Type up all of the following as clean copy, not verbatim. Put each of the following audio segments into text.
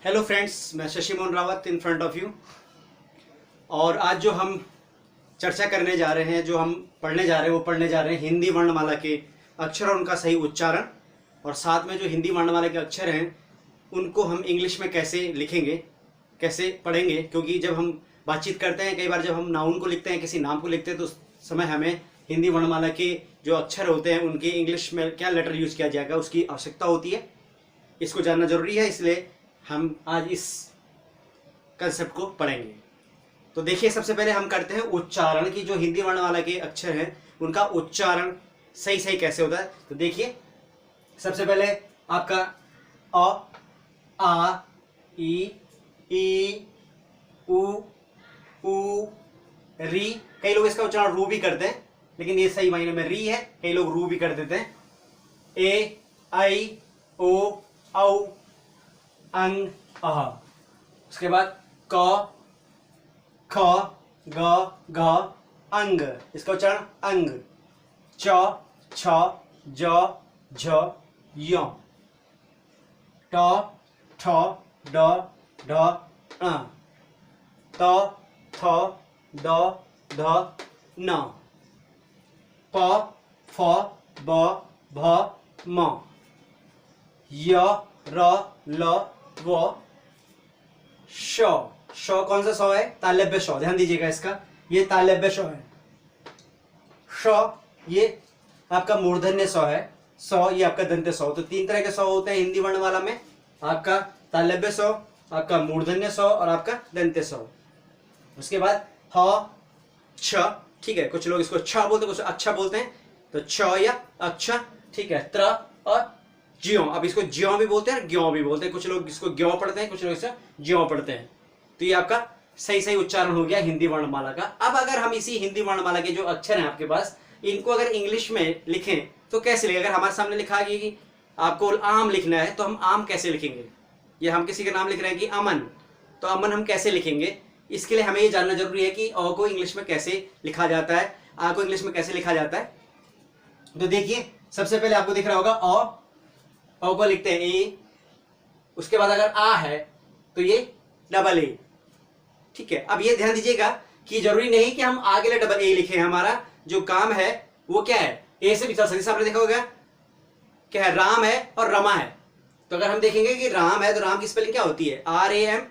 Hello friends, मैं Shashi Mohan Rawat in front of you. और आज जो हम चर्चा करने जा रहे हैं, जो हम पढ़ने जा रहे हैं, वो पढ़ने जा रहे हैं हिंदी वर्णमाला के अक्षर और उनका सही उच्चारण। और साथ में जो हिंदी वर्णमाला के अक्षर हैं उनको हम इंग्लिश में कैसे लिखेंगे, कैसे पढ़ेंगे। क्योंकि जब हम बातचीत करते हैं, कई बार जब हम नाउन को लिखते हैं, किसी नाम को लिखते हैं, तो उस समय हमें हिंदी वर्णमाला के जो अक्षर होते हैं उनके इंग्लिश में क्या लेटर यूज़ किया जाएगा उसकी आवश्यकता होती है। इसको जानना जरूरी है, इसलिए हम आज इस कंसेप्ट को पढ़ेंगे। तो देखिए, सबसे पहले हम करते हैं उच्चारण की। जो हिंदी वर्णमाला के अक्षर हैं उनका उच्चारण सही सही कैसे होता है। तो देखिए, सबसे पहले आपका अ, आ, ई, उ, री। कई लोग इसका उच्चारण रू भी करते हैं, लेकिन ये सही मायने में री है। कई लोग रू भी कर देते हैं। ए, आई, ओ, औ, अंग, अह। उसके बाद क, ख, ग, घ, अंग। इसका उच्चारण अंग। च, छ, ज, झ, य। ट, ठ, ड, ढ, ण। त, थ, द, ध, न। प, फ, ब, भ, म। य, र, ल, व, श। श कौन सा श है? तालव्य श। ध्यान दीजिएगा, इसका ये तालव्य श है। श ये आपका मूर्धन्य स है। स ये आपका दंत्य स। तो तीन तरह के स होते हैं हिंदी वर्णमाला में। आपका तालव्य स, आपका मूर्धन्य स और आपका दंत्य स। उसके बाद ह, छ। ठीक है, कुछ लोग इसको छ बोलते हैं, कुछ अच्छा बोलते हैं। तो छ या अच्छा। ठीक है, त्र और ज्यों। अब इसको ज्यों भी बोलते हैं, ग्यों भी बोलते हैं। कुछ लोग इसको ग्यों पढ़ते हैं, कुछ लोग इसको ज्यों पढ़ते हैं। तो ये आपका सही सही उच्चारण हो गया हिंदी वर्णमाला का। अब अगर हम इसी हिंदी वर्णमाला के जो अक्षर हैं आपके पास, इनको अगर इंग्लिश में लिखें तो कैसे लिखें। अगर हमारे सामने लिखा है कि आपको आम लिखना है, तो हम आम कैसे लिखेंगे। ये हम किसी का नाम लिख रहे हैं कि अमन, तो अमन हम कैसे लिखेंगे। इसके लिए हमें ये जानना जरूरी है कि अ को इंग्लिश में कैसे लिखा जाता है, आ को इंग्लिश में कैसे लिखा जाता है। तो देखिए, सबसे पहले आपको दिख रहा होगा अ को लिखते हैं ए। उसके बाद अगर आ है तो ये डबल ए। ठीक है, अब ये ध्यान दीजिएगा कि जरूरी नहीं कि हम आ के लिए डबल ए लिखें। हमारा जो काम है वो क्या है, ए से भी चल सकता है। आपने देखा होगा क्या है, राम है और रमा है। तो अगर हम देखेंगे कि राम है तो राम की स्पेलिंग क्या होती है, RAM।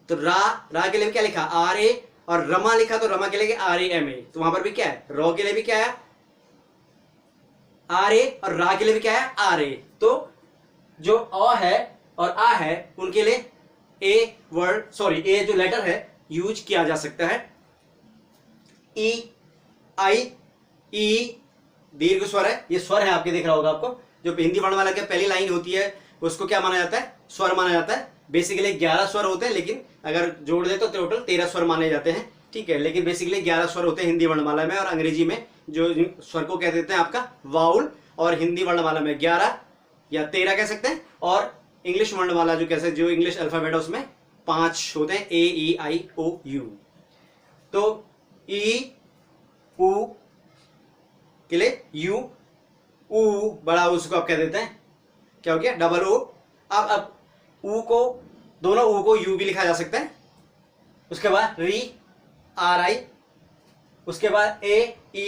तो रा के लिए क्या लिखा, RA। और रमा लिखा तो रमा के लिए RAMA। तो वहां पर भी क्या है, रो के लिए भी क्या है RA और रा के लिए भी क्या है RA। तो जो अ है और आ है उनके लिए ए जो लेटर है यूज किया जा सकता है। ई, आई, ई दीर्घ स्वर है, ये स्वर है। आपके दिख रहा होगा आपको, जो हिंदी वर्णमाला की पहली लाइन होती है उसको क्या माना जाता है, स्वर माना जाता है। बेसिकली 11 स्वर होते हैं, लेकिन अगर जोड़ दे तो टोटल 13 स्वर माने जाते हैं। ठीक है, लेकिन बेसिकली 11 स्वर होते हैं हिंदी वर्णमाला में। और अंग्रेजी में जो स्वर को कह देते हैं आपका वाउल। और हिंदी वर्णमाला में 11 या 13 कह सकते हैं। और इंग्लिश वर्णमाला जो कैसे, जो इंग्लिश अल्फाबेट है उसमें 5 होते हैं, AEIOU। तो ई, उ के लिए यू, ऊ बड़ा उसको आप कह देते हैं, क्या हो गया, डबल ओ। अब ऊ को, दोनों ऊ को यू भी लिखा जा सकता है। उसके बाद री, RI। उसके बाद AE,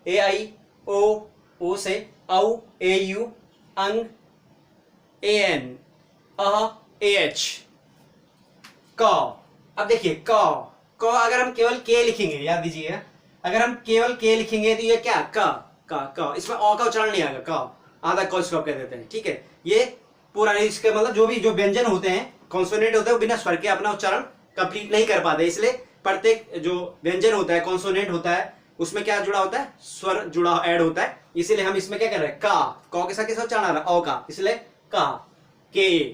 AI, ओ से औ, AU, अंग, AN, AH, क। अब देखिए क अगर हम केवल के लिखेंगे, याद दीजिए, अगर हम केवल के लिखेंगे तो ये क्या, क। इसमें अ का उच्चारण नहीं आएगा, क आधा क इसको कह देते हैं। ठीक है, ये पूरा नहीं, इसके मतलब जो व्यंजन होते हैं, कॉन्सोनेंट होते हैं, वो बिना स्वर के अपना उच्चारण कंप्लीट नहीं कर पाते। इसलिए प्रत्येक जो व्यंजन होता है, कॉन्सोनेंट होता है, उसमें क्या जुड़ा होता है, स्वर जुड़ा ऐड होता है। इसीलिए हम इसमें क्या कर रहे हैं, क के साथ कैसा उच्चारण आ रहा है, अ का, इसलिए के।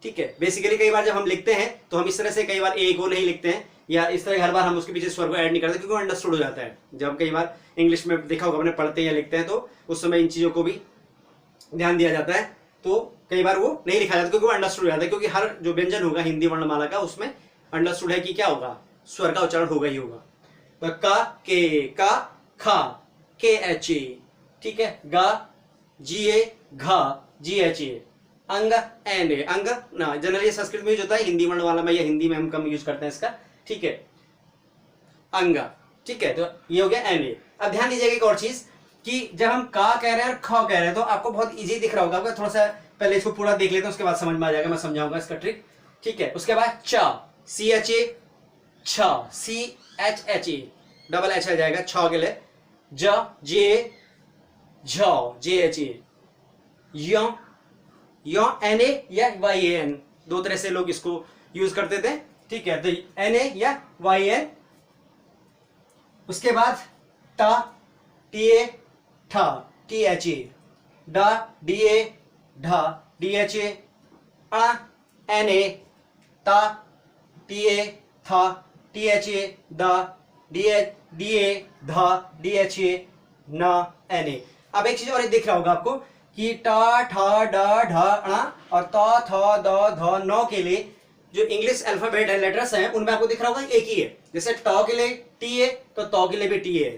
ठीक है, बेसिकली कई बार जब हम लिखते हैं तो हम इस तरह से कई बार ए को नहीं लिखते हैं, या इस तरह हर बार हम उसके पीछे स्वर को ऐड नहीं करते, क्योंकि वो अंडरस्टूड हो जाता है। जब कई बार इंग्लिश में देखा होगा अपने, पढ़ते हैं या लिखते हैं, तो उस समय इन चीजों को भी ध्यान दिया जाता है। तो कई बार वो नहीं लिखा जाता क्योंकि वो अंडरस्टूड हो जाता है, क्योंकि हर जो व्यंजन होगा हिंदी वर्णमाला का उसमें अंडरस्टूड है कि क्या होगा, स्वर का उच्चारण होगा ही होगा। तो का खा, KHA। ठीक है, गा, GA, घा, GHA, अंग एन ए, अंग ना, जनरली संस्कृत में यूज होता है, हिंदी वर्ण वाला में या हिंदी में हम कम यूज करते हैं इसका, ठीक है, अंग, ठीक है। तो ये हो गया एन ए। अब ध्यान दीजिएगा एक और चीज कि जब हम का कह रहे हैं और ख कह रहे हैं तो आपको बहुत इजी दिख रहा होगा, आपको थोड़ा सा पहले इसको पूरा देख लेते हैं, उसके बाद समझ में आ जाएगा, मैं समझाऊंगा इसका ट्रिक, ठीक है। उसके बाद च, सी एच ए, छ, C H H A, double H आ जाएगा छ के लिए, ज, जे, झ, जे H A, yo N A या वाई ए एन, दो तरह से लोग इसको यूज करते थे, ठीक है। तो एन ए या वाई एन। उसके बाद टा, टी ए, ठा, टी एच ए, डा, डी ए, ढा, डी एच ए, अ, एन ए, ता, टी ए, था, टी एच ए, दा, डी ए, धा, डी एच ए, ना, एन ए। अब एक चीज और दिख रहा होगा आपको कि टा, ठा, डा, ढा, अ और ता, था, दा, धा, नौ के लिए जो इंग्लिश अल्फाबेट है, लेटर्स हैं, उनमें आपको दिख रहा होगा एक ही है। जैसे ट के लिए टी है तो त के लिए भी टी है,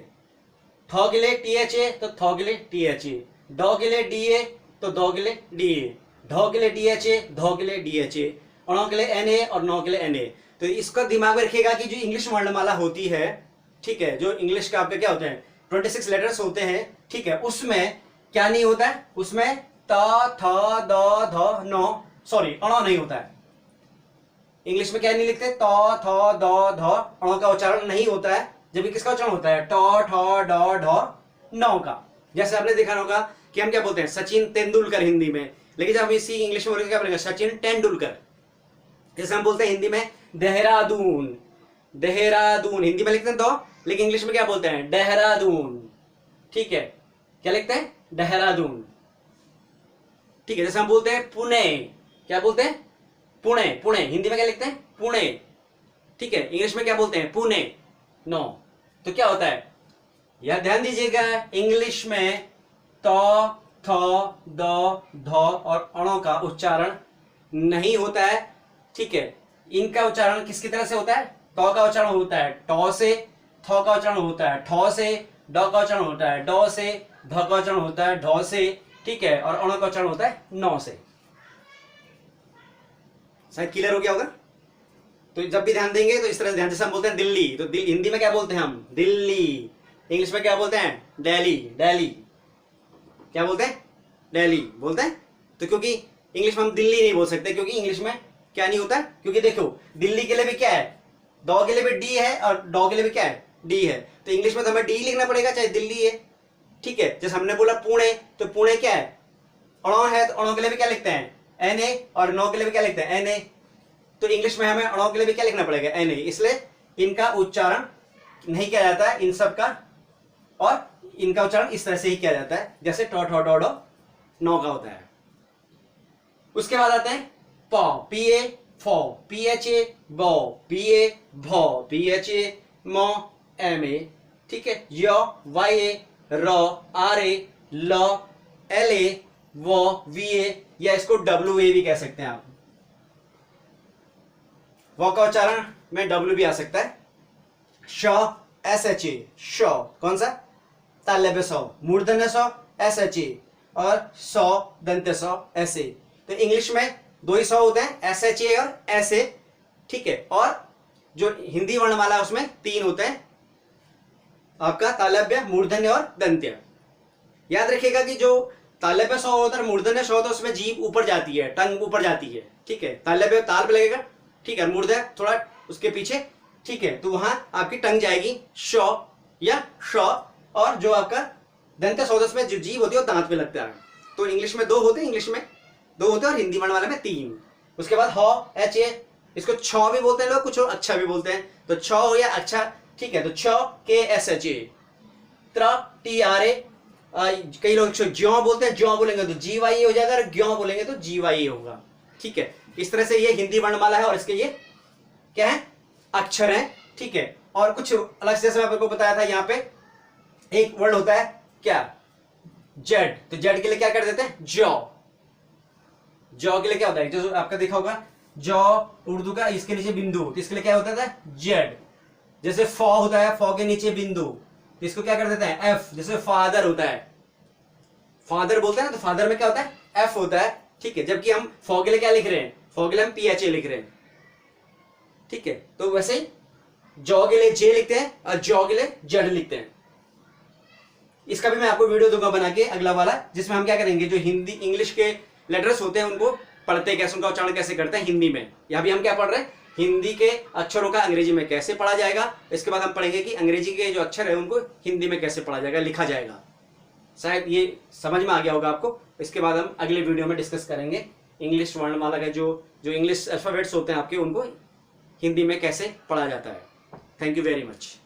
थ के लिए टी एच ए तो थ के लिए टी एच ए, ड के लिए डी ए तो द के लिए डी ए, ढ के लिए डी एच ए, ध के लिए डी एच ए, अण के लिए एन ए और नौ के लिए एन ए। तो इसका दिमाग में रखिएगा कि जो इंग्लिश वर्णमाला होती है, ठीक है, जो इंग्लिश का आपके क्या होते हैं 26 लेटर्स होते हैं, ठीक है, उसमें क्या नहीं होता है, उसमें ता, था, द, ध, नौ, सॉरी अण नहीं होता है। इंग्लिश में क्या नहीं लिखते, त, थ, द, ध, अण का उच्चारण नहीं होता है, जबकि किसका उच्चारण होता है, ट, ठ, ड, ढ, नौ का। जैसे आपने देखा होगा कि हम क्या बोलते हैं सचिन तेंदुलकर हिंदी में, लेकिन जब हम इसी इंग्लिश में बोलेंगे क्या बोलेंगे, सचिन तेंदुलकर। जैसे हम बोलते हैं हिंदी में देहरादून, देहरादून हिंदी में लिखते हैं तो, लेकिन इंग्लिश में क्या बोलते हैं, देहरादून, ठीक है, क्या लिखते हैं, देहरादून, ठीक है। जैसे हम बोलते हैं पुणे, क्या बोलते हैं, पुणे, पुणे हिंदी में क्या लिखते हैं, पुणे, ठीक है, इंग्लिश में क्या बोलते हैं, पुणे, नो। तो क्या होता है, यह ध्यान दीजिएगा, इंग्लिश में त, थ, द, ध और अणों का उच्चारण नहीं होता है, ठीक है। इनका उच्चारण किसकी तरह से होता है, त का उच्चारण होता है ट से, थ का उच्चारण होता है ठ से, ड का उच्चारण होता है ड से, ध का उच्चारण होता है ढ से, ठीक है, और अण का उच्चारण होता है नौ से। शायद क्लियर हो गया होगा। तो जब भी ध्यान देंगे तो इस तरह से ध्यान, जैसे हम बोलते हैं दिल्ली, तो हिंदी में क्या बोलते हैं हम, दिल्ली, इंग्लिश में क्या बोलते हैं, दिल्ली, दिल्ली, क्या बोलते हैं, दिल्ली बोलते हैं। तो क्योंकि इंग्लिश में हम दिल्ली नहीं बोल सकते, क्योंकि इंग्लिश में क्या नहीं होता है, क्योंकि देखो दिल्ली के लिए भी क्या है, द के लिए भी डी है और ड के लिए भी क्या है, डी है, तो इंग्लिश में तो हमें डी लिखना पड़ेगा चाहे दिल्ली है, ठीक है। जैसे हमने बोला पुणे, तो पुणे क्या है, अण है, तो अणों के लिए भी क्या लिखते हैं, एन ए, और नौ के लिए भी क्या लिखते हैं, एन ए। तो इंग्लिश में हमें अणों के लिए भी क्या लिखना पड़ेगा, एन ए, इसलिए इनका उच्चारण नहीं किया जाता है इन सब का, और इनका उच्चारण इस तरह से ही किया जाता है जैसे ट, ठ, ड, ढ, नौ का होता है। उसके बाद आते हैं प, पी ए, फ, पी एच ए, ब, पी ए, भ, पी एच ए, म, एम ए, ठीक है, य, Y A, raw, R A, ल, एल ए, व, वी ए, या इसको डब्ल्यू ए भी कह सकते हैं आप। व का उच्चारण में डब्ल्यू भी आ सकता है। श, एस एच ए, श, कौन सा, तालव्य स, मूर्धन्य स, एस एच ए, और स, दंत्य स, एस ए। तो इंग्लिश में दो ही स होते हैं, एस एच ए और एस ए, ठीक है, और जो हिंदी वर्णमाला है उसमें तीन होते हैं, आपका तालव्य, मूर्धन्य और दंत्य। याद रखिएगा कि जो तालव्य स होता है, मूर्धन्य स होता है, उसमें जीभ ऊपर जाती है, टंग ऊपर जाती है, ठीक है, तालव्य ताल पे लगेगा, ठीक है, मूर्धन्य थोड़ा उसके पीछे, ठीक है, तो वहां आपकी टंग जाएगी श या श, और जो आपका दंत्य सौदस में जो जीभ होती है वो दांत पे लगता है। तो इंग्लिश में दो होते हैं, इंग्लिश में दो होते हैं और हिंदी वर्णमाला में तीन। उसके बाद ह, एच ए, इसको छ भी बोलते हैं लोग, कुछ अच्छा भी बोलते हैं, तो छ हो या अच्छा, ठीक है, तो छ, के एस एच ए, त्र, टी आर ए, कई लोग ज्यों बोलते हैं, ज्यों बोलेंगे तो जी वाई ए हो जाएगा, और ज्यों बोलेंगे तो जी वाई ए होगा, ठीक है। इस तरह से ये हिंदी वर्णमाला है और इसके ये क्या है, अक्षर हैं, ठीक है। और कुछ अलग से, जैसे मैं आपको बताया था, यहाँ पे एक वर्ड होता है क्या, जेड, तो जेड के लिए क्या कर देते हैं, जॉ, जॉ के लिए क्या होता है, जो आपका देखा होगा जॉ उर्दू का, इसके नीचे बिंदु, तो इसके लिए क्या होता है, जेड। जैसे फ होता है, फ के नीचे बिंदु, तो इसको क्या कर देते हैं, एफ। जैसे फादर होता है, फादर बोलते हैं ना, तो फादर में क्या होता है, एफ होता है, ठीक है, जबकि हम फॉ के लिए क्या लिख रहे हैं, फॉ के लिए हम PHA लिख रहे हैं। ठीक है, तो वैसे ही जॉ के लिए J लिखते हैं और जॉ के लिए Z लिखते हैं। इसका भी मैं आपको वीडियो दूंगा बना के अगला वाला, जिसमें हम क्या करेंगे, जो हिंदी इंग्लिश के लेटर्स होते हैं उनको पढ़ते कैसे, उनका उच्चारण कैसे करते हैं हिंदी में। यहाँ भी हम क्या पढ़ रहे हैं, हिंदी के अक्षरों का अंग्रेजी में कैसे पढ़ा जाएगा। इसके बाद हम पढ़ेंगे कि अंग्रेजी के जो अक्षर है उनको हिंदी में कैसे पढ़ा जाएगा, लिखा जाएगा। शायद ये समझ में आ गया होगा आपको। इसके बाद हम अगले वीडियो में डिस्कस करेंगे इंग्लिश वर्णमाला का जो इंग्लिश अल्फाबेट्स होते हैं आपके, उनको हिंदी में कैसे पढ़ा जाता है। Thank you very much.